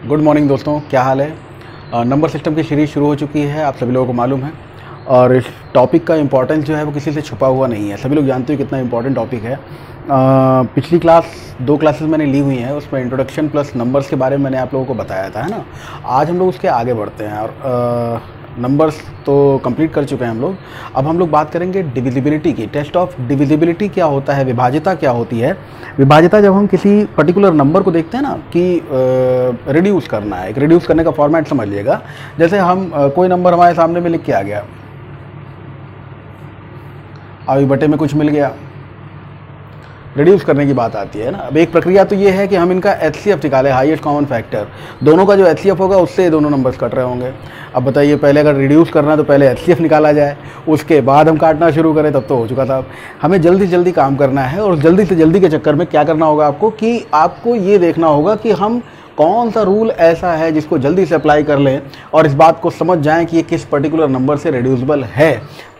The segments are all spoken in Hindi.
गुड मॉर्निंग दोस्तों, क्या हाल है। नंबर सिस्टम की सीरीज़ शुरू हो चुकी है, आप सभी लोगों को मालूम है। और इस टॉपिक का इम्पोर्टेंस जो है वो किसी से छुपा हुआ नहीं है, सभी लोग जानते हो कितना इम्पोर्टेंट टॉपिक है। पिछली दो क्लासेस मैंने ली हुई हैं, उसमें इंट्रोडक्शन प्लस नंबर्स के बारे में मैंने आप लोगों को बताया था, है ना। आज हम लोग उसके आगे बढ़ते हैं और नंबर्स तो कंप्लीट कर चुके हैं हम लोग। अब हम लोग बात करेंगे डिविजिबिलिटी की। टेस्ट ऑफ डिविजिबिलिटी क्या होता है, विभाज्यता क्या होती है। विभाज्यता जब हम किसी पर्टिकुलर नंबर को देखते हैं ना कि रिड्यूस करना है, एक रिड्यूस करने का फॉर्मेट समझ लीजिएगा। जैसे हम कोई नंबर हमारे सामने में लिख के आ गया, अभी बटे में कुछ मिल गया, रिड्यूस करने की बात आती है ना। अब एक प्रक्रिया तो ये है कि हम इनका एचसीएफ निकालें, हाईएस्ट कॉमन फैक्टर, दोनों का जो एचसीएफ होगा उससे दोनों नंबर्स कट रहे होंगे। अब बताइए, पहले अगर रिड्यूस करना है तो पहले एचसीएफ निकाला जाए, उसके बाद हम काटना शुरू करें, तब तो हो चुका था। हमें जल्दी से जल्दी काम करना है और जल्दी से जल्दी के चक्कर में क्या करना होगा आपको कि आपको ये देखना होगा कि हम कौन सा रूल ऐसा है जिसको जल्दी से अप्लाई कर लें और इस बात को समझ जाएं कि ये किस पर्टिकुलर नंबर से रिड्यूसिबल है।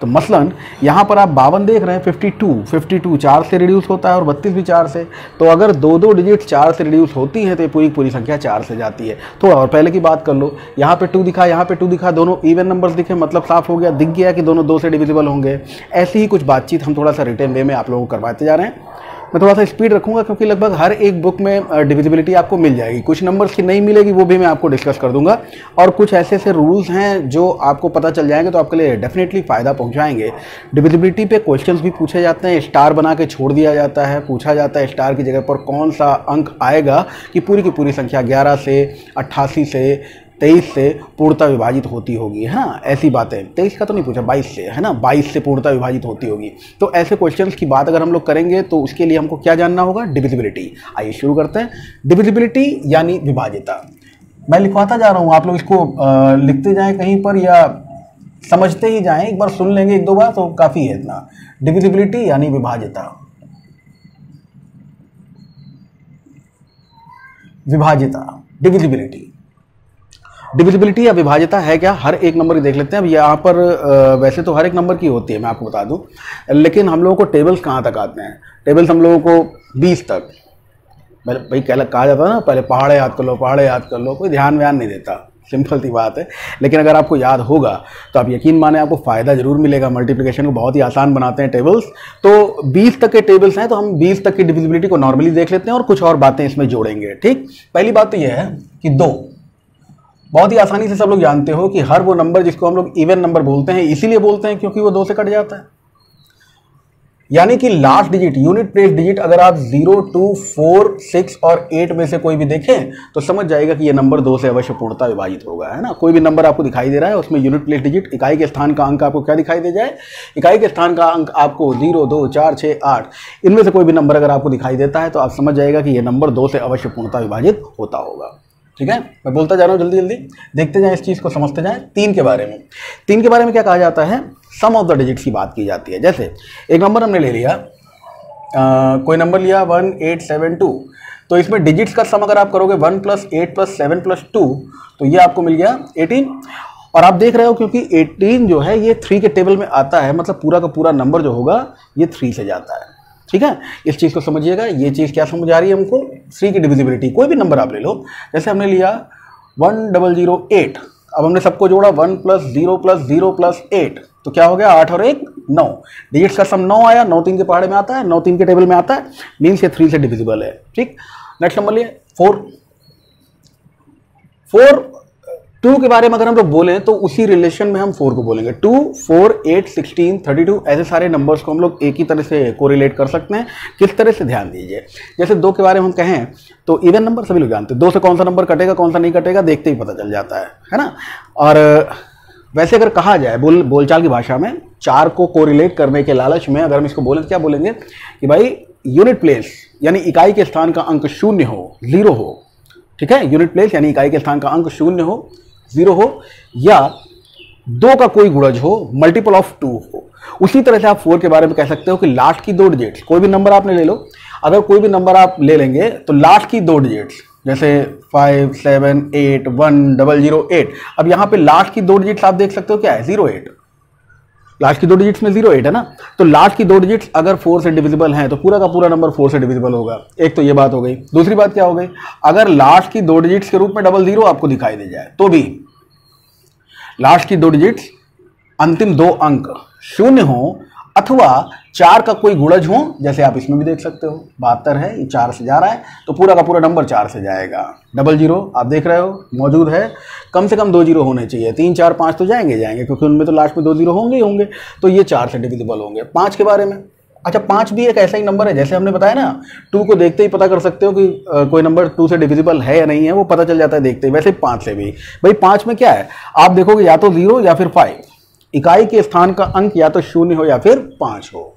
तो मसलन यहाँ पर आप 52 देख रहे हैं, 52 4 से रिड्यूस होता है और 32 भी 4 से। तो अगर दो डिजिट 4 से रिड्यूस होती है तो ये पूरी संख्या 4 से जाती है। थोड़ा और पहले की बात कर लो, यहाँ पे 2 दिखा, यहाँ पे 2 दिखा, दोनों इवन नंबर्स दिखे, मतलब साफ हो गया, दिख गया कि दोनों 2 से डिविजिबल होंगे। ऐसी ही कुछ बातचीत हम थोड़ा सा रिटर्न वे में आप लोगों को करवाते जा रहे हैं। मैं थोड़ा सा स्पीड रखूंगा क्योंकि लगभग हर एक बुक में डिविजिबिलिटी आपको मिल जाएगी। कुछ नंबर्स की नहीं मिलेगी, वो भी मैं आपको डिस्कस कर दूंगा। और कुछ ऐसे ऐसे रूल्स हैं जो आपको पता चल जाएंगे तो आपके लिए डेफिनेटली फ़ायदा पहुंचाएंगे। डिविजिबिलिटी पे क्वेश्चंस भी पूछे जाते हैं, स्टार बना के छोड़ दिया जाता है, पूछा जाता है स्टार की जगह पर कौन सा अंक आएगा कि पूरी की पूरी संख्या 11 से 88 से 23 से पूर्णतः विभाजित होती होगी, है ना। ऐसी बातें 23 का तो नहीं पूछा, 22 से, है ना, 22 से पूर्णतः विभाजित होती होगी। तो ऐसे क्वेश्चंस की बात अगर हम लोग करेंगे तो उसके लिए हमको क्या जानना होगा, डिविजिबिलिटी। आइए शुरू करते हैं। डिविजिबिलिटी यानी विभाज्यता। मैं लिखवाता जा रहा हूँ, आप लोग इसको लिखते जाएं कहीं पर या समझते ही जाएं। एक बार सुन लेंगे 1-2 बार तो काफ़ी है इतना। डिविजिबिलिटी यानी विभाज्यता। विभाज्यता, डिविजिबिलिटी। डिविजिबिलिटी या विभाज्यता है क्या, हर एक नंबर की देख लेते हैं। अब यहाँ पर वैसे तो हर एक नंबर की होती है, मैं आपको बता दूं, लेकिन हम लोगों को टेबल्स कहाँ तक आते हैं। टेबल्स हम लोगों को 20 तक, भाई कहा जाता है ना, पहले पहाड़े याद कर लो, पहाड़े याद कर लो, कोई ध्यान व्यान नहीं देता, सिंपल सी बात है। लेकिन अगर आपको याद होगा तो आप यकीन माने आपको फ़ायदा जरूर मिलेगा। मल्टीप्लिकेशन को बहुत ही आसान बनाते हैं टेबल्स। तो 20 तक के टेबल्स हैं तो हम 20 तक की डिविजिबिलिटी को नॉर्मली देख लेते हैं और कुछ और बातें इसमें जोड़ेंगे। ठीक, पहली बात तो यह है कि 2, बहुत ही आसानी से सब लोग जानते हो कि हर वो नंबर जिसको हम लोग इवन नंबर बोलते हैं, इसीलिए बोलते हैं क्योंकि वो 2 से कट जाता है। यानी कि last digit, unit place digit, अगर आप 0, 2, 4, 6 और 8 में से कोई भी देखें तो समझ जाएगा कि ये नंबर 2 से अवश्य पूर्णतः विभाजित होगा, है ना। कोई भी नंबर आपको दिखाई दे रहा है, उसमें यूनिट प्लेस डिजिट, इकाई के स्थान का अंक आपको क्या दिखाई दे जाए, इकाई के स्थान का अंक आपको 0, 2, 4, 6, 8, इनमें से कोई भी नंबर अगर आपको दिखाई देता है तो आप समझ जाएगा कि ये नंबर 2 से अवश्य पूर्णतः विभाजित होता होगा। ठीक है, मैं बोलता जा रहा हूँ, जल्दी जल्दी देखते जाएं, इस चीज़ को समझते जाएं। 3 के बारे में, 3 के बारे में क्या कहा जाता है, सम ऑफ द डिजिट्स की बात की जाती है। जैसे एक नंबर हमने ले लिया, कोई नंबर लिया 1872, तो इसमें डिजिट्स का सम अगर आप करोगे 1 + 8 + 7 + 2 तो ये आपको मिल गया 18। और आप देख रहे हो क्योंकि 18 जो है ये 3 के टेबल में आता है, मतलब पूरा का पूरा नंबर जो होगा ये 3 से जाता है। ठीक है, इस चीज़ को समझिएगा। ये चीज़ क्या समझ आ रही है हमको, 3 की डिविजिबिलिटी। कोई भी नंबर आप ले लो, जैसे हमने लिया 1008, अब हमने सबको जोड़ा 1 + 0 + 0 + 8, तो क्या हो गया, 8 और 1 9, डिजिट्स का सम 9 आया, 9 3 के पहाड़े में आता है, 9 3 के टेबल में आता है, मीन्स ये 3 से डिविजिबल है। ठीक, नेक्स्ट नंबर लिए 4 2 के बारे में अगर हम लोग बोलें तो उसी रिलेशन में हम 4 को बोलेंगे। 2, 4, 8, 16, 32, ऐसे सारे नंबर्स को हम लोग एक ही तरह से कोरिलेट कर सकते हैं। किस तरह से, ध्यान दीजिए। जैसे 2 के बारे में हम कहें तो इवन नंबर सभी लोग जानते हैं, 2 से कौन सा नंबर कटेगा कौन सा नहीं कटेगा देखते ही पता चल जाता है ना। और वैसे अगर कहा जाए बोलचाल की भाषा में, 4 को कोरिलेट करने के लालच में अगर हम इसको बोले तो क्या बोलेंगे कि भाई यूनिट प्लेस यानी इकाई के स्थान का अंक 0 हो, 0 हो। ठीक है, यूनिट प्लेस यानी इकाई के स्थान का अंक 0 हो, 0 हो, या 2 का कोई गुणज हो, मल्टीपल ऑफ 2 हो। उसी तरह से आप 4 के बारे में कह सकते हो कि लास्ट की 2 डिजिट्स, कोई भी नंबर आपने ले लो, अगर कोई भी नंबर आप ले लेंगे तो लास्ट की 2 डिजिट्स, जैसे 5, 7, 8, 1, 0, 0, 8, अब यहाँ पे लास्ट की 2 डिजिट्स आप देख सकते हो क्या है, 08। लास्ट की 2 डिजिट्स में 0 8 है ना, तो लास्ट की 2 डिजिट्स अगर 4 से डिविजिबल हैं तो पूरा का पूरा नंबर 4 से डिविजिबल होगा। एक तो ये बात हो गई। दूसरी बात क्या हो गई, अगर लास्ट की 2 डिजिट्स के रूप में 00 आपको दिखाई दे जाए तो भी लास्ट की 2 डिजिट्स अंतिम 2 अंक 0 हो अथवा 4 का कोई गुणज हो, जैसे आप इसमें भी देख सकते हो 72 है, ये 4 से जा रहा है तो पूरा का पूरा नंबर 4 से जाएगा। 00 आप देख रहे हो मौजूद है, कम से कम 2 0 होने चाहिए, 3 4 5 तो जाएंगे क्योंकि उनमें तो लास्ट में 2 0 होंगे ही होंगे, तो ये 4 से डिविजिबल होंगे। 5 के बारे में, अच्छा 5 भी एक ऐसा ही नंबर है, जैसे हमने बताया ना 2 को देखते ही पता कर सकते हो कि कोई नंबर 2 से डिविजिबल है या नहीं है, वो पता चल जाता है देखते ही। वैसे 5 से भी भाई 5 में क्या है, आप देखोगे या तो 0 या फिर 5, इकाई के स्थान का अंक या तो 0 हो या फिर 5 हो।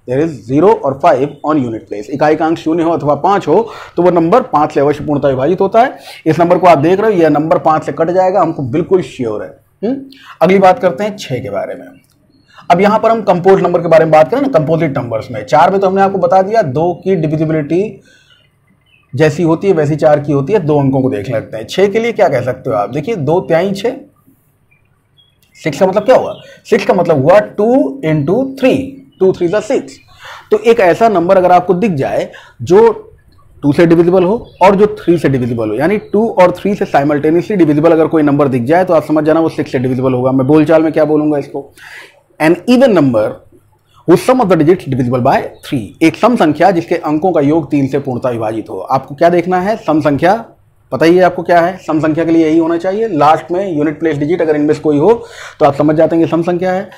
देयर इज 0 और 5 ऑन यूनिट प्लेस, इकाई का अंक 0 हो अथवा 5 हो तो वो नंबर 5 से अवश्य पूर्णतः विभाजित होता है। इस नंबर को आप देख रहे हो, यह नंबर 5 से कट जाएगा, हमको बिल्कुल श्योर है। अगली बात करते हैं 6 के बारे में। अब यहां पर हम कंपोज नंबर के बारे में बात करें ना, कंपोजिट नंबर्स में 4 में तो हमने आपको बता दिया 2 की डिविजिबिलिटी जैसी होती है वैसी 4 की होती है। 2 अंकों को देख लेते हैं। 6 के लिए क्या कह सकते हो आप, देखिए 2 तिहाई 6, 6 का मतलब क्या हुआ, 6 का मतलब हुआ 2 into 3, 2 3 = 6। तो एक ऐसा नंबर अगर आपको दिख जाए जो 2 से डिविजिबल हो और जो 3 से डिविजिबल हो, यानी 2 और 3 से साइमल्टेनियसली डिविजिबल अगर कोई नंबर दिख जाए तो आप समझ जाना वो 6 से डिविजिबल होगा। मैं बोलचाल में क्या बोलूंगा इसको, an even number whose sum of the digits divisible by 3, एक सम संख्या जिसके अंकों का योग 3 से पूर्णतः विभाजित हो। आपको क्या देखना है, सम संख्या, पता ही है आपको क्या है, सम संख्या के लिए यही होना चाहिए, लास्ट में यूनिट प्लेस डिजिट अगर इनमें से कोई हो तो आप समझ जाते हैं कि सम संख्या है।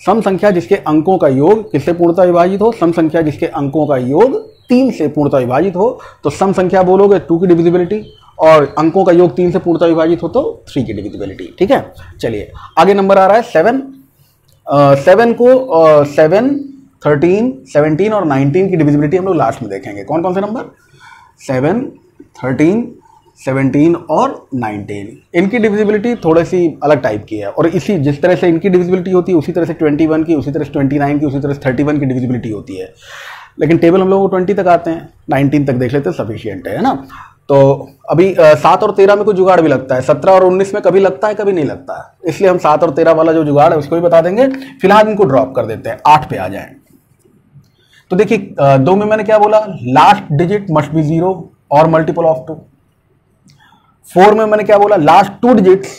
सम संख्या जिसके अंकों का योग किससे पूर्णतः विभाजित हो, सम संख्या जिसके अंकों का योग 3 से पूर्णतः विभाजित हो। तो सम संख्या बोलोगे 2 की डिविजिबिलिटी और अंकों का योग 3 से पूर्णतः विभाजित हो तो 3 की डिविजिबिलिटी। ठीक है, चलिए आगे नंबर आ रहा है 7। 7 को 7, 13, 17 और 19 की डिविजिबिलिटी हम लोग लास्ट में देखेंगे। कौन कौन से नंबर, 7, 13, 17 और 19, इनकी डिविजिबिलिटी थोड़ी सी अलग टाइप की है और इसी जिस तरह से इनकी डिविजिबिलिटी होती है उसी तरह से 21 की, उसी तरह से 29 की, उसी तरह से 31 की डिविजिबिलिटी होती है। लेकिन टेबल हम लोग 20 तक आते हैं, 19 तक देख लेते हैं, सफिशिएंट है ना। तो अभी 7 और 13 में कोई जुगाड़ भी लगता है, 17 और 19 में कभी लगता है कभी नहीं लगता है, इसलिए हम 7 और 13 वाला जो जुगाड़ है उसको भी बता देंगे। फिलहाल इनको ड्रॉप कर देते हैं, 8 पे आ जाएं। तो देखिए 2 में मैंने क्या बोला, लास्ट डिजिट मस्ट बी 0 और मल्टीपल ऑफ 2। 4 में मैंने क्या बोला, लास्ट 2 डिजिट्स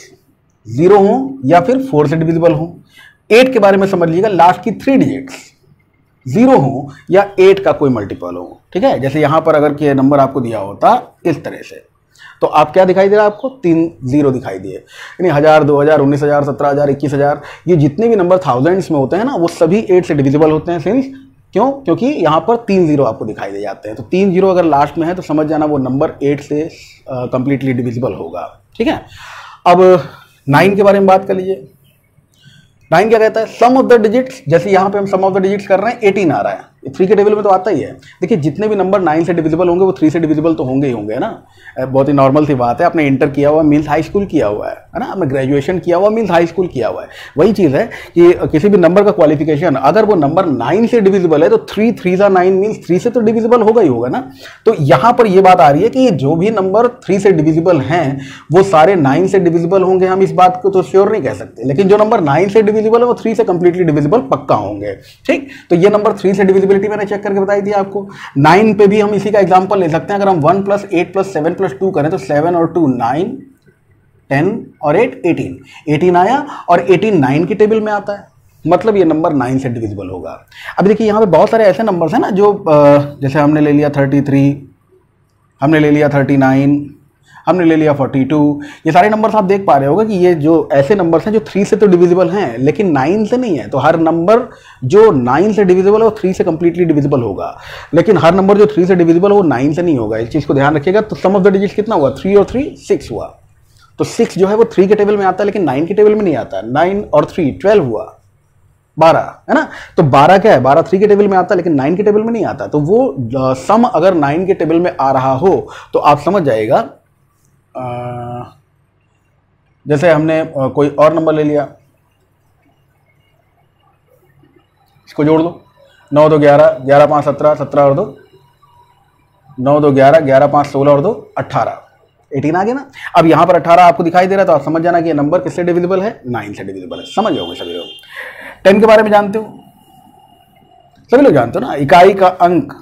0 हो या फिर 4 से डिविजिबल हो। 8 के बारे में समझ लीजिएगा, लास्ट की 3 डिजिट्स 0 हो या 8 का कोई मल्टीपल हो। ठीक है, जैसे यहां पर अगर के नंबर आपको दिया होता इस तरह से तो आप क्या दिखाई दे रहा है, आपको 3 0 दिखाई दिए, यानी 1000, 2000, 19000, 17000, 21000, ये जितने भी नंबर थाउजेंड्स में होते हैं ना वो सभी 8 से डिविजिबल होते हैं। सिंस क्यों, क्योंकि यहां पर 3 0 आपको दिखाई दे जाते हैं, तो 3 0 अगर लास्ट में है तो समझ जाना वो नंबर 8 से कंप्लीटली डिविजिबल होगा। ठीक है, अब 9 के बारे में बात कर लीजिए। 9 क्या कहता है, सम ऑफ द डिजिट्स, जैसे यहां पे हम सम ऑफ द डिजिट्स कर रहे हैं 18 आ रहा है, 3 के टेबल में तो आता ही है। देखिए जितने भी नंबर 9 से डिविजिबल होंगे वो 3 से डिविजिबल तो होंगे ही होंगे, है ना, बहुत ही नॉर्मल सी बात है। आपने इंटर किया हुआ मीन्स हाई स्कूल किया हुआ है ना, आपने ग्रेजुएशन किया हुआ मीन्स हाई स्कूल किया हुआ है। वही चीज़ है कि किसी भी नंबर का क्वालिफिकेशन अगर वो नंबर 9 से डिविजिबल है तो 3 3 सा 9 मीन्स 3 से तो डिविजिबल होगा ही होगा ना। तो यहाँ पर ये बात आ रही है कि जो भी नंबर 3 से डिविजिबल हैं वो सारे 9 से डिविजिबल होंगे, हम इस बात को तो श्योर नहीं कह सकते, लेकिन जो नंबर 9 से डिविजिबल है वो 3 से कंप्लीटली डिविजिबल पक्का होंगे। ठीक, तो ये नंबर 3 से डिविजिबिलिटी मैंने चेक करके बताई थी आपको। 9 पे भी हम इसी का एग्जांपल ले सकते हैं, अगर हम 1 + 8 + 7 + 2 करें तो 7 और 2 9, 10 और 8 18, 18 आया और 18 9 की टेबल में आता है, मतलब ये नंबर 9 से डिविजिबल होगा। अब देखिए यहाँ पे बहुत सारे ऐसे नंबर्स हैं ना जो जैसे हमने ले लिया 33, हमने ले लिया 39, हमने ले लिया 42, ये सारे नंबर्स आप देख पा रहे होगे कि ये जो ऐसे नंबर्स हैं जो 3 से तो डिविजिबल हैं लेकिन 9 से नहीं है। तो हर नंबर जो 9 से डिविजिबल है वो 3 से कंप्लीटली डिविजिबल होगा, लेकिन हर नंबर जो 3 से डिविजिबल है वो 9 से नहीं होगा। इस चीज़ को ध्यान रखिएगा। तो सम ऑफ द डिजिट्स कितना हुआ, 3 और 3 6 हुआ, तो 6 जो है वो 3 के टेबल में आता है लेकिन 9 के टेबल में नहीं आता। 9 और 3 12 हुआ, 12 है ना। तो 12 क्या है, 12 3 के टेबल में आता है लेकिन 9 के टेबल में नहीं आता। तो वो सम अगर 9 के टेबल में आ रहा हो तो आप समझ जाइएगा। जैसे हमने कोई और नंबर ले लिया, इसको जोड़ दो, 9 2 11, 11 5 17, 17 और 2 9 2 11, 11 5 16 और 2 18, 18 आ गया ना। अब यहां पर 18 आपको दिखाई दे रहा है तो आप समझ जाना कि ये नंबर किससे डिविजिबल है, 9 से डिविजिबल है। समझ जाओगे सभी लोग। 10 के बारे में जानते हो, सभी लोग जानते हो ना, इकाई का अंक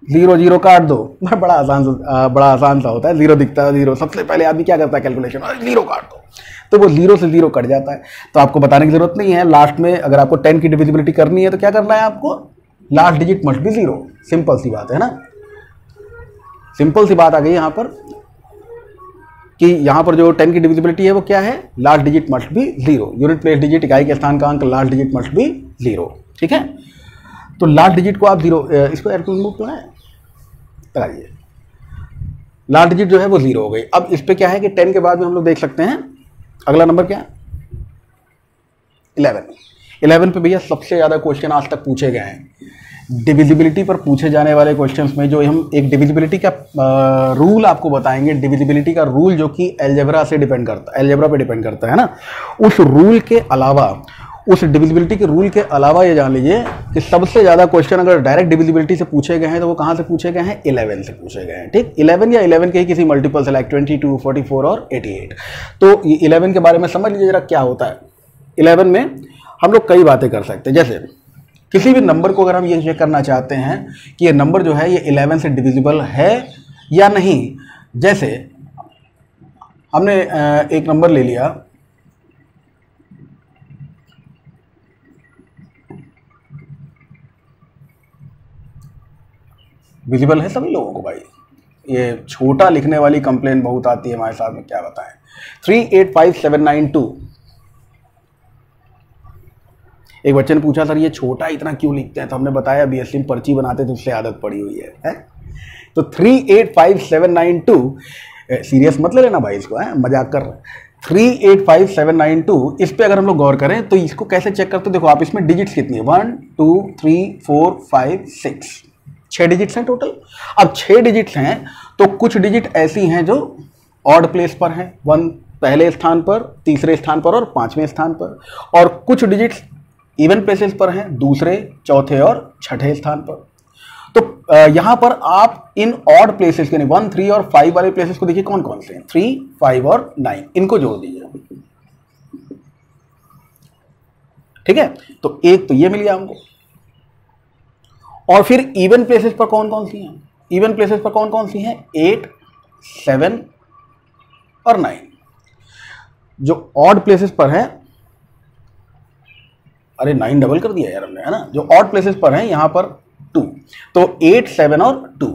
0 0 काट दो, बड़ा आसान सा होता है। 0 दिखता है, 0 सबसे पहले आदमी क्या करता है कैलकुलेशन, 0 काट दो, तो वो 0 से 0 कट जाता है। तो आपको बताने की जरूरत नहीं है, लास्ट में अगर आपको 10 की डिविजिबिलिटी करनी है तो क्या करना है आपको, last digit must be 0। Simple सी बात है ना, सिंपल सी बात आ गई यहाँ पर कि यहाँ पर जो 10 की डिविजिबिलिटी है वो क्या है, last digit must be 0। Unit place digit, इकाई के स्थान का अंक, लास्ट डिजिट मस्ट बी 0। ठीक है, तो लास्ट डिजिट को आप 0, इसको रिमूव तो है, लगाइए, लास्ट डिजिट जो है वो 0 हो गई। अब इस पे क्या है कि 10 के बाद में हम लोग देख सकते हैं अगला नंबर क्या है, 11। 11 पे भैया सबसे ज़्यादा क्वेश्चन आज तक पूछे गए हैं। डिविजिबिलिटी पर पूछे जाने वाले क्वेश्चंस में जो हम एक डिविजिबिलिटी का रूल आपको बताएंगे, डिविजिबिलिटी का रूल जो कि अलजेब्रा से डिपेंड करता है, अलजेब्रा पे डिपेंड करता है ना, उस रूल के अलावा, उस डिविजिबिलिटी के रूल के अलावा ये जान लीजिए कि सबसे ज़्यादा क्वेश्चन अगर डायरेक्ट डिविजिबिलिटी से पूछे गए हैं तो वो कहाँ से पूछे गए हैं, 11 से पूछे गए हैं। ठीक, 11 या 11 के ही किसी मल्टीपल से, लाइक 22, 44 और 88। तो ये 11 के बारे में समझ लीजिए जरा क्या होता है। 11 में हम लोग कई बातें कर सकते हैं, जैसे किसी भी नंबर को अगर हम ये चेक करना चाहते हैं कि ये नंबर जो है ये 11 से डिविजिबल है या नहीं। जैसे हमने एक नंबर ले लिया, विजिबल है सभी लोगों को भाई, ये छोटा लिखने वाली कंप्लेन बहुत आती है हमारे साथ में, क्या बताएं। 385792, एक बच्चे ने पूछा सर ये छोटा इतना क्यों लिखते हैं, तो हमने बताया बीएससी में पर्ची बनाते तो उससे आदत पड़ी हुई है? तो 385792, सीरियस मत ले लेना भाई इसको, है मजाक कर रहे हैं। 385792, इस पे अगर हम लोग गौर करें तो इसको कैसे चेक करते, देखो आप इसमें डिजिट्स कितनी है, 1 2 3 4 5 6, 6 डिजिट्स हैं टोटल। अब 6 डिजिट्स हैं तो कुछ डिजिट ऐसी हैं जो ऑड प्लेस पर हैं, 1 पहले स्थान पर, तीसरे स्थान पर और 5वें स्थान पर, और कुछ डिजिट्स इवन प्लेसेस पर हैं, दूसरे, चौथे और छठे स्थान पर। तो यहां पर आप इन ऑड प्लेसेस के 1 3 और 5 वाले प्लेसेस को देखिए कौन कौन से हैं, 3 5 और 9, इनको जोड़ दीजिए। ठीक है, तो एक तो ये मिल गया हमको। और फिर इवन प्लेसेस पर कौन कौन सी हैं, इवन प्लेसेस पर कौन कौन सी हैं, 8 7 और 9। जो ऑड प्लेसेस पर है, अरे 9 डबल कर दिया यार हमने, है ना, जो ऑड प्लेसेस पर हैं यहां पर 2, तो 8 7 और 2।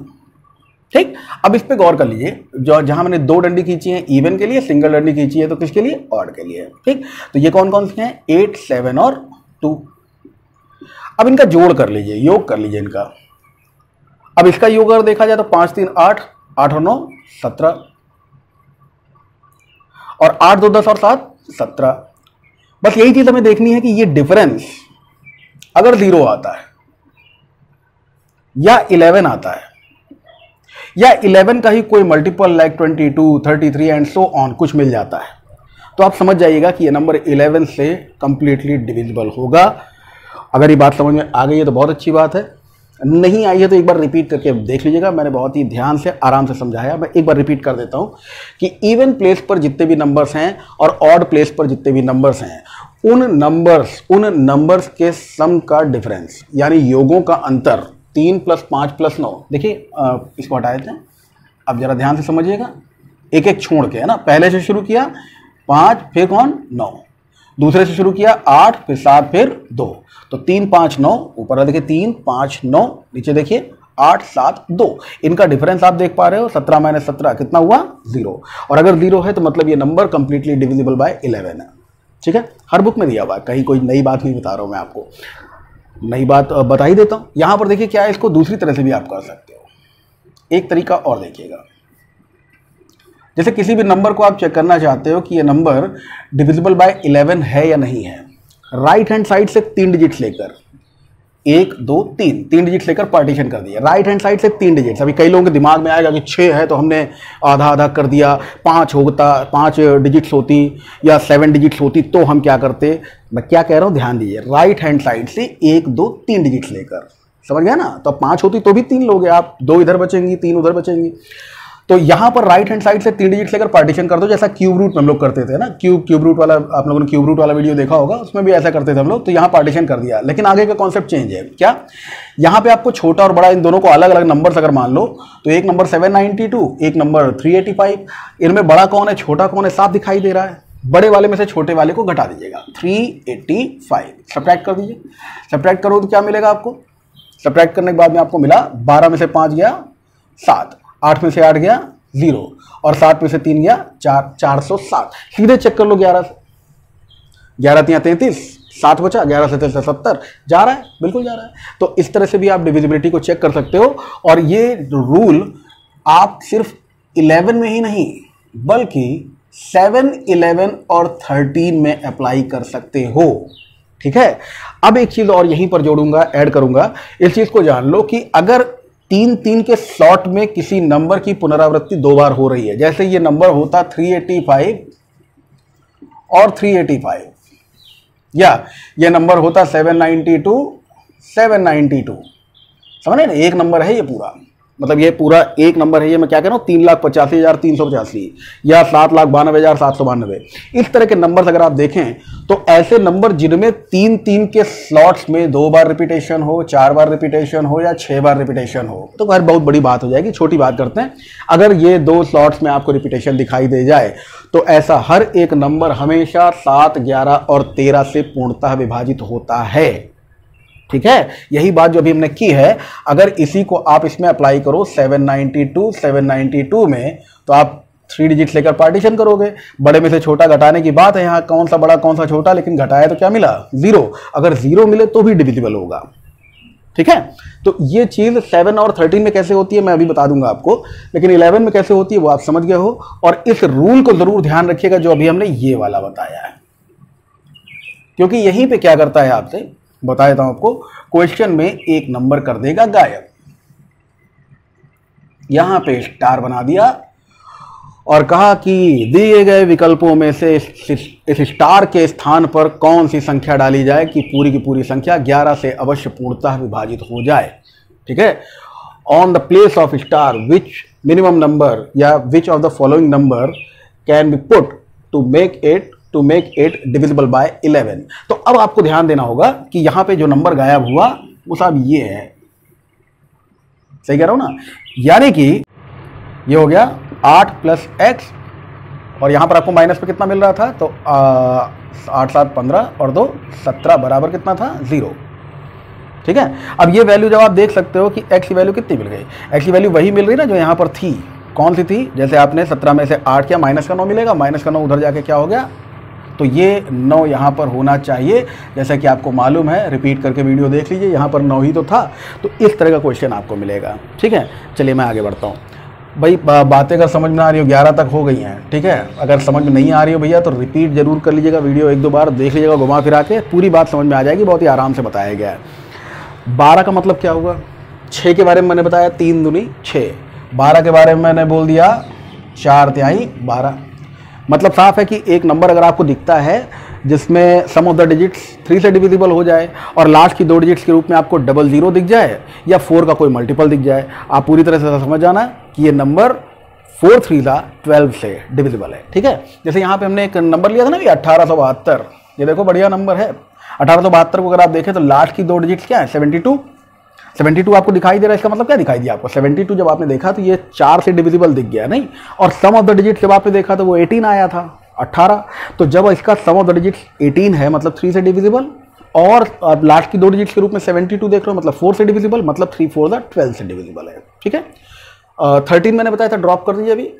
ठीक, अब इस पे गौर कर लीजिए, जो जहां मैंने 2 डंडी खींची है इवन के लिए, सिंगल डंडी खींची है तो किसके लिए, ऑड के लिए। ठीक, तो ये कौन कौन से हैं, 8 7 और 2। अब इनका जोड़ कर लीजिए, योग कर लीजिए इनका। अब इसका योग अगर देखा जाए तो 5 3 8, 8 और 9 17, और 8 2 10 और 7 17। बस यही चीज हमें देखनी है कि ये डिफरेंस अगर 0 आता है या 11 आता है या 11 का ही कोई multiple like 22 33 and so on कुछ मिल जाता है, तो आप समझ जाइएगा कि ये नंबर 11 से कंप्लीटली डिविजिबल होगा। अगर ये बात समझ में आ गई है तो बहुत अच्छी बात है, नहीं आई है तो एक बार रिपीट करके देख लीजिएगा। मैंने बहुत ही ध्यान से आराम से समझाया, मैं एक बार रिपीट कर देता हूँ कि इवन प्लेस पर जितने भी नंबर्स हैं और ऑड प्लेस पर जितने भी नंबर्स हैं, उन नंबर्स के सम का डिफरेंस यानी योगों का अंतर 3 + 5 + 9। देखिए इसको हटा देते हैं, अब जरा ध्यान से समझिएगा, एक एक छोड़ के, है ना। पहले से शुरू किया 5, फिर कौन 9, दूसरे से शुरू किया 8, फिर 7, फिर 2, तो 3 5 9, ऊपर देखिए 3 5 9, नीचे देखिए 8 7 2। इनका डिफरेंस आप देख पा रहे हो, 17 - 17 कितना हुआ, 0। और अगर 0 है तो मतलब ये नंबर कंप्लीटली डिविजिबल बाय 11 है। ठीक है, हर बुक में दिया हुआ है, कहीं कोई नई बात नहीं बता रहा हूं मैं आपको, नई बात बता ही देता हूं। यहां पर देखिए क्या है, इसको दूसरी तरह से भी आप कर सकते हो। एक तरीका और देखिएगा, जैसे किसी भी नंबर को आप चेक करना चाहते हो कि ये नंबर डिविजिबल बाय 11 है या नहीं है, राइट हैंड साइड से 3 डिजिट्स लेकर, 1 2 3 डिजिट्स लेकर पार्टीशन कर दिया। राइट हैंड साइड से 3 डिजिट्स, अभी कई लोगों के दिमाग में आएगा कि 6 है तो हमने आधा आधा कर दिया, 5 होता, 5 डिजिट्स होती या 7 डिजिट्स होती तो हम क्या करते। मैं क्या कह रहा हूं, ध्यान दीजिए, राइट हैंड साइड से 1 2 3 डिजिट्स लेकर, समझ गया ना। तो 5 होती तो भी 3 लोगे आप, 2 इधर बचेंगी 3 उधर बचेंगी। तो यहां पर राइट हैंड साइड से 3 डिजिट लेकर पार्टीशन कर दो, जैसा क्यूब रूट में हम लोग करते थे ना, क्यूब रूट वाला आप लोगों ने क्यूब रूट वाला वीडियो देखा होगा, उसमें भी ऐसा करते थे हम लोग। तो यहां पार्टीशन कर दिया, लेकिन आगे का कॉन्सेप्ट चेंज है। क्या यहां पे आपको छोटा और बड़ा इन दोनों को अलग अलग नंबर अगर मान लो, तो एक नंबर 792, एक नंबर 385, इनमें बड़ा कौन है छोटा कौन है साफ दिखाई दे रहा है। बड़े वाले में से छोटे वाले को घटा दीजिएगा, 385 सब्ट्रैक्ट कर दीजिए। सब्ट्रैक्ट करो तो क्या मिलेगा आपको, सब्ट्रैक्ट करने के बाद में आपको मिला 12 में से 5 गया 7, 8 में से 8 गया 0 और 7 में से 3 गया 4, 407। सीधे चेक कर लो 11 से, 11 3 33, 7 बचा, 11 से 3 70 जा रहा है, बिल्कुल जा रहा है। तो इस तरह से भी आप डिविजिबिलिटी को चेक कर सकते हो। और ये रूल आप सिर्फ 11 में ही नहीं बल्कि 7, 11 और 13 में अप्लाई कर सकते हो। ठीक है, अब एक चीज और यहीं पर जोड़ूंगा, ऐड करूंगा, इस चीज को जान लो कि अगर 3-3 के स्लॉट में किसी नंबर की पुनरावृत्ति 2 बार हो रही है, जैसे ये नंबर होता 385 और 385, या ये नंबर होता 792, 792, समझ ना, एक नंबर है ये पूरा, मतलब ये पूरा एक नंबर है, ये मैं क्या कह रहा हूँ 3,85,385 या 7,92,792। इस तरह के नंबर अगर आप देखें तो ऐसे नंबर जिनमें 3-3 के स्लॉट्स में 2 बार रिपीटेशन हो, 4 बार रिपीटेशन हो या 6 बार रिपीटेशन हो, तो खैर बहुत बड़ी बात हो जाएगी, छोटी बात करते हैं। अगर ये 2 स्लॉट्स में आपको रिपीटेशन दिखाई दे जाए तो ऐसा हर एक नंबर हमेशा 7, 11 और 13 से पूर्णतः विभाजित होता है। ठीक है, यही बात जो अभी हमने की है, अगर इसी को आप इसमें अप्लाई करो 792 में, तो आप 3 डिजिट लेकर पार्टीशन करोगे। बड़े में से छोटा घटाने की बात है, यहाँ कौन सा बड़ा कौन सा छोटा, लेकिन घटाया तो क्या मिला 0। अगर 0 मिले तो भी डिविजिबल होगा। ठीक है, तो ये चीज 7 और 13 में कैसे होती है मैं अभी बता दूंगा आपको, लेकिन 11 में कैसे होती है वो आप समझ गए हो। और इस रूल को जरूर ध्यान रखिएगा जो अभी हमने ये वाला बताया है, क्योंकि यहीं पे क्या करता है आपसे बता देता हूं आपको, क्वेश्चन में एक नंबर कर देगा गायब। यहां पे स्टार बना दिया और कहा कि दिए गए विकल्पों में से इस स्टार के स्थान पर कौन सी संख्या डाली जाए कि पूरी की पूरी संख्या 11 से अवश्य पूर्णतः विभाजित हो जाए। ठीक है, on the place of star which minimum number या which of the following number can be put to make it divisible by 11। तो अब आपको ध्यान देना होगा कि यहां पे जो नंबर गायब हुआ वो साहब ये है, सही कह रहा हूं ना, यानी कि ये हो गया 8 + x और यहां पर आपको माइनस पे कितना मिल रहा था, तो 8 7 15 और 2 17 बराबर कितना था 0। ठीक है, अब ये वैल्यू जब आप देख सकते हो कि x की वैल्यू कितनी मिल गई, x की वैल्यू वही मिल रही ना जो यहां पर थी। कौन सी थी, जैसे आपने 17 में से 8 किया, माइनस का 9 मिलेगा, माइनस का 9 उधर जाके क्या हो गया, तो ये 9 यहाँ पर होना चाहिए, जैसा कि आपको मालूम है, रिपीट करके वीडियो देख लीजिए, यहाँ पर 9 ही तो था। तो इस तरह का क्वेश्चन आपको मिलेगा। ठीक है, चलिए मैं आगे बढ़ता हूँ। भाई बातें अगर समझ में आ रही हो, 11 तक हो गई हैं। ठीक है, अगर समझ में नहीं आ रही हो भैया तो रिपीट जरूर कर लीजिएगा, वीडियो 1-2 बार देख लीजिएगा, घुमा फिरा के पूरी बात समझ में आ जाएगी, बहुत ही आराम से बताया गया है। 12 का मतलब क्या हुआ, 6 के बारे में मैंने बताया 3 दूनी 6, 12 के बारे में मैंने बोल दिया 4 तिहाई 12। मतलब साफ है कि एक नंबर अगर आपको दिखता है जिसमें सम ऑफ द डिजिट्स 3 से डिविजिबल हो जाए और लास्ट की 2 डिजिट्स के रूप में आपको 00 दिख जाए या 4 का कोई मल्टीपल दिख जाए, आप पूरी तरह से समझ जाना कि ये नंबर 4 3 12 से डिविजिबल है। ठीक है, जैसे यहाँ पे हमने एक नंबर लिया था ना भी 1872, ये देखो बढ़िया नंबर है। 1872 को अगर आप देखें तो लास्ट की 2 डिजिट्स क्या है 72 आपको दिखाई दे रहा है। इसका मतलब क्या दिखाई दिया आपको, 72 जब आपने देखा तो ये 4 से डिविजिबल दिख गया नहीं, और सम ऑफ द डिजिट जब आपने देखा तो वो 18 आया था 18। तो जब इसका सम ऑफ द डिजिट 18 है मतलब 3 से डिविजिबल, और लास्ट की 2 डिजिट्स के रूप में 72 देख रहे हो मतलब 4 से डिविजिबल, मतलब 3 4 12 से डिविजिबल है। ठीक है, 13 मैंने बताया था ड्रॉप कर दीजिए। अभी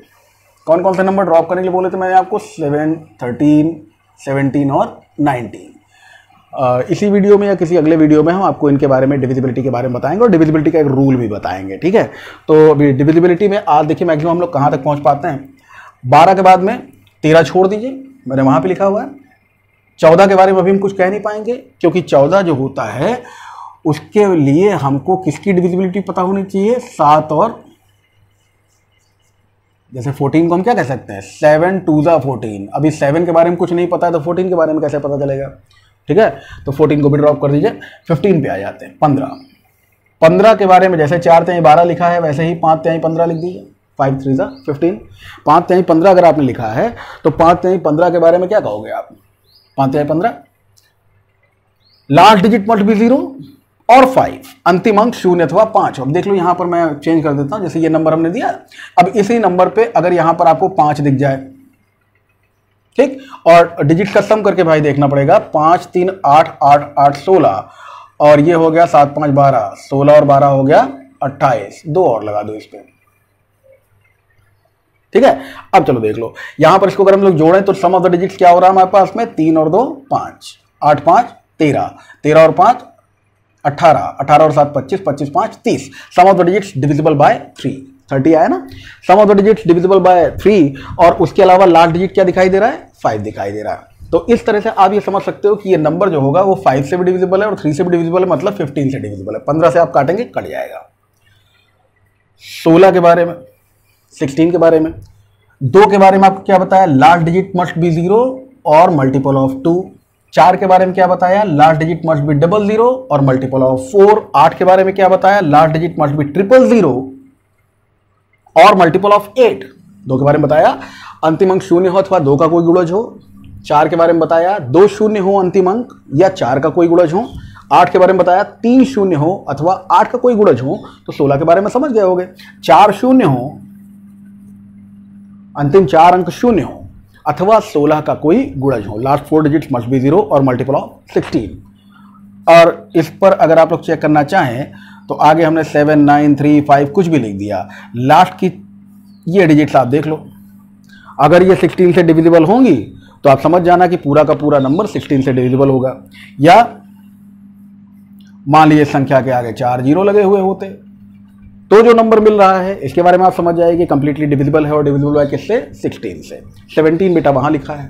कौन कौन से नंबर ड्रॉप करने के लिए बोले थे मैंने आपको, 7 13 17 और 19। इसी वीडियो में या किसी अगले वीडियो में हम आपको इनके बारे में डिविजिबिलिटी के बारे में बताएंगे और डिविजिबिलिटी का एक रूल भी बताएंगे। ठीक है, तो अभी डिविजिबिलिटी में आज देखिए मैक्सिमम हम लोग कहाँ तक पहुँच पाते हैं। 12 के बाद में 13 छोड़ दीजिए, मैंने वहाँ पे लिखा हुआ है। 14 के बारे में अभी हम कुछ कह नहीं पाएंगे क्योंकि 14 जो होता है उसके लिए हमको किसकी डिविजिबिलिटी पता होनी चाहिए, 7 और जैसे 14 को हम क्या कह सकते हैं 7 2 14। अभी 7 के बारे में कुछ नहीं पता है तो 14 के बारे में कैसे पता चलेगा। ठीक है, तो 14 को भी ड्रॉप कर दीजिए। 15 पे आ जाते हैं 15 के बारे में जैसे 4 तिहाई 12 लिखा है वैसे ही 5 तिहाई 15 लिख दीजिए। 5 3 15, 5 3 15 अगर आपने लिखा है तो 5 3 15 के बारे में क्या कहोगे आप? 5 3 15, लास्ट डिजिट मस्ट बी 0 और 5, अंतिम अंक 0 अथवा 5। अब देख लो यहां पर मैं चेंज कर देता हूं, जैसे ये नंबर हमने दिया, अब इसी नंबर पे अगर यहां पर आपको 5 दिख जाए, ठीक, और डिजिट का सम करके भाई देखना पड़ेगा, 5 3 8 8 8 16 और ये हो गया 7 5 12, 16 और 12 हो गया 28, 2 और लगा दो इस पे, ठीक है। अब चलो देख लो यहां पर इसको अगर हम लोग जोड़ें तो सम ऑफ द डिजिट्स क्या हो रहा है हमारे पास में, 3 और 2 5, 8 5 13, 13 और 5 18, 18 और 7 25, 25 5 30, sum of the digits divisible by 3, 30 आया ना, sum of the digits divisible by 3, और उसके अलावा लास्ट डिजिट क्या दिखाई दे रहा है, 5 दिखाई दे रहा है। तो इस तरह से आप ये समझ सकते हो कि ये नंबर जो होगा वो 5 से भी डिविजिबल है और 3 से भी डिविजिबल है, मतलब 15 से डिविजिबल है। 15 से आप काटेंगे कट जाएगा। 16 के बारे में, 16 के बारे में, 2 के बारे में आपको क्या बताया, लास्ट डिजिट मस्ट बी 0 और मल्टीपल ऑफ 2। 4 के बारे में क्या बताया, लास्ट डिजिट मस्ट बी 00 और मल्टीपल ऑफ 4। 8 के बारे में क्या बताया, लास्ट डिजिट मस्ट बी 000 और मल्टीपल ऑफ 8। 2 के बारे में बताया अंतिम अंक 0 हो अथवा 2 का कोई गुणज हो। 4 के बारे में बताया 2 0 हो अंतिम अंक या 4 का कोई गुणज हो। 8 के बारे में बताया 3 0 हो अथवा 8 का कोई गुणज हो। तो 16 के बारे में समझ गए होगे, 4 0 हो, अंतिम 4 अंक 0 हो अथवा 16 का कोई गुणज हो। लास्ट 4 डिजिट्स मस्ट बी 0 और मल्टीपल ऑफ 16। और इस पर अगर आप लोग चेक करना चाहें तो आगे हमने 7 9 3 5 कुछ भी लिख दिया, लास्ट की ये डिजिट्स आप देख लो, अगर ये 16 से डिविजिबल होंगी तो आप समझ जाना कि पूरा का पूरा नंबर 16 से डिविजिबल होगा। या मान लीजिए संख्या के आगे 4 0 लगे हुए होते तो जो नंबर मिल रहा है इसके बारे में आप समझ जाएंगे कंप्लीटली डिविजिबल है, और डिविजिबल है किससे, 16 से। 17 बेटा वहां लिखा है,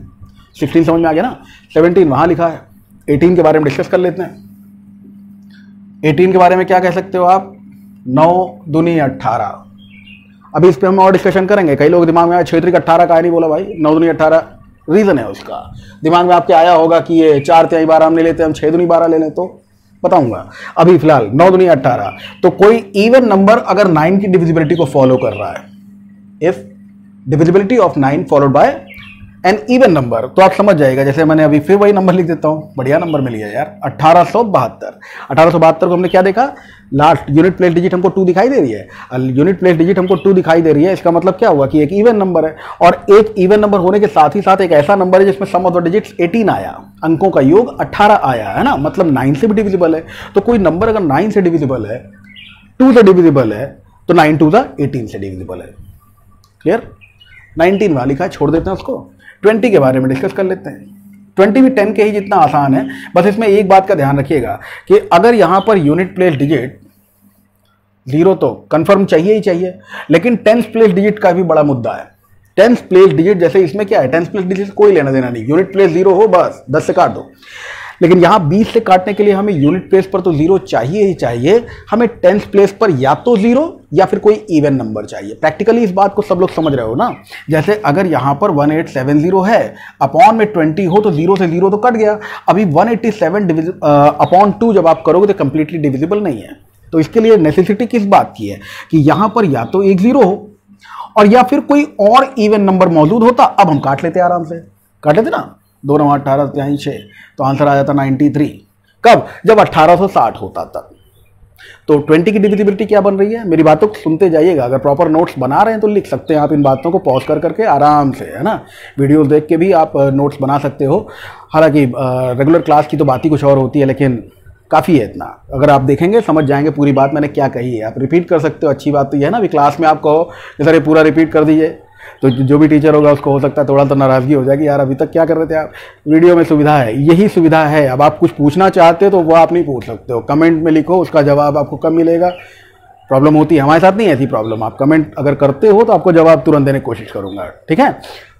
16 समझ में आ गया ना, 17 वहां लिखा है। 18 के बारे में डिस्कस कर लेते हैं। 18 के बारे में क्या कह सकते हो आप, 9 दूनी 18। अभी इस पर हम और डिस्कशन करेंगे। कई लोग दिमाग में आया 6 3 18 का नहीं बोला भाई, 9 दूनी 18 रीजन है उसका। दिमाग में आपके आया होगा कि ये 4 3 12 हम नहीं लेते, हम 6 दूनी 12 ले लें, तो बताऊंगा। अभी फिलहाल 9 दूनी 18, तो कोई इवन नंबर अगर 9 की डिविजिबिलिटी को फॉलो कर रहा है, if divisibility of 9 followed by an even number, तो आप समझ जाएगा। जैसे मैंने अभी फिर वही नंबर लिख देता हूं, बढ़िया नंबर मिल गया यार, 1872। 1872 को हमने क्या देखा, लास्ट यूनिट प्लेस डिजिट हमको 2 दिखाई दे रही है, यूनिट प्लेस डिजिट हमको 2 दिखाई दे रही है। इसका मतलब क्या हुआ कि एक इवन नंबर है, और एक इवन नंबर होने के साथ ही साथ एक ऐसा नंबर है जिसमें सम ऑफ द डिजिट्स 18 आया, अंकों का योग 18 आया है ना, मतलब 9 से भी डिविजिबल है। तो कोई नंबर अगर 9 से डिविजिबल है, 2 से डिविजिबल है, तो 9 2 18 से डिविजिबल है। क्लियर, 19 वहां लिखा है, छोड़ देते हैं उसको। 20 के बारे में डिस्कस कर लेते हैं। 20 भी 10 के ही जितना आसान है, बस इसमें एक बात का ध्यान रखिएगा कि अगर यहां पर यूनिट प्लेस डिजिट 0 तो कंफर्म चाहिए ही चाहिए, लेकिन 10th प्लेस डिजिट का भी बड़ा मुद्दा है। 10th प्लेस डिजिट जैसे इसमें क्या है, 10th प्लेस डिजिट से कोई लेना देना नहीं, यूनिट प्लेस 0 हो बस 10 से काट दो। लेकिन यहां 20 से काटने के लिए हमें यूनिट प्लेस पर तो 0 चाहिए ही चाहिए, हमें 10th प्लेस पर या तो 0 या फिर कोई इवन नंबर चाहिए। प्रैक्टिकली इस बात को सब लोग समझ रहे हो ना। जैसे अगर यहां पर 1870 है, अपॉन में 20 हो, तो 0 से 0 तो कट गया। अभी 187 अपॉन 2 जब आप करोगे तो कंप्लीटली डिविजिबल नहीं है। तो इसके लिए नेसेसिटी किस बात की है कि यहां पर या तो एक 0 हो और या फिर कोई और इवन नंबर मौजूद होता। अब हम काट लेते आराम से, काट लेते ना, 2 9 18 यहीं 6, तो आंसर आ जाता 93। कब, जब 1860 होता तब। तो 20 की डिविजिबिलिटी क्या बन रही है, मेरी बातों को सुनते जाइएगा। अगर प्रॉपर नोट्स बना रहे हैं तो लिख सकते हैं आप इन बातों को पॉज कर करके आराम से, है ना। वीडियोस देख के भी आप नोट्स बना सकते हो। हालांकि रेगुलर क्लास की तो बात ही कुछ और होती है, लेकिन काफ़ी है इतना। अगर आप देखेंगे समझ जाएंगे पूरी बात मैंने क्या कही है। आप रिपीट कर सकते हो, अच्छी बात तो ये है ना। अभी क्लास में आप कहो कि सर ये पूरा रिपीट कर दीजिए, तो जो भी टीचर होगा उसको हो सकता है थोड़ा तो नाराज़गी हो जाएगी, यार अभी तक क्या कर रहे थे आप। वीडियो में सुविधा है, यही सुविधा है। अब आप कुछ पूछना चाहते हो तो वो आप नहीं पूछ सकते हो, कमेंट में लिखो, उसका जवाब आपको कब मिलेगा। प्रॉब्लम होती है, हमारे साथ नहीं ऐसी प्रॉब्लम। आप कमेंट अगर करते हो तो आपको जवाब तुरंत देने की कोशिश करूँगा, ठीक है।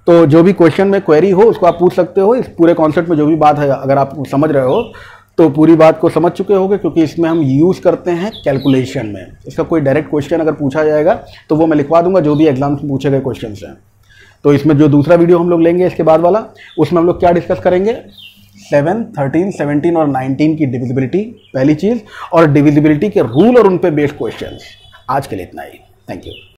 तो जो भी क्वेश्चन में क्वेरी हो उसको आप पूछ सकते हो। इस पूरे कॉन्सेप्ट में जो भी बात है अगर आप समझ रहे हो तो पूरी बात को समझ चुके होंगे, क्योंकि इसमें हम यूज़ करते हैं कैलकुलेशन में। इसका कोई डायरेक्ट क्वेश्चन अगर पूछा जाएगा तो वो मैं लिखवा दूंगा, जो भी एग्जाम में पूछे गए क्वेश्चन हैं। तो इसमें जो दूसरा वीडियो हम लोग लेंगे इसके बाद वाला, उसमें हम लोग क्या डिस्कस करेंगे, 7 13 17 और 19 की डिविजिबिलिटी पहली चीज़, और डिविजिबिलिटी के रूल और उन पे बेस्ड क्वेश्चन। आज के लिए इतना ही, थैंक यू।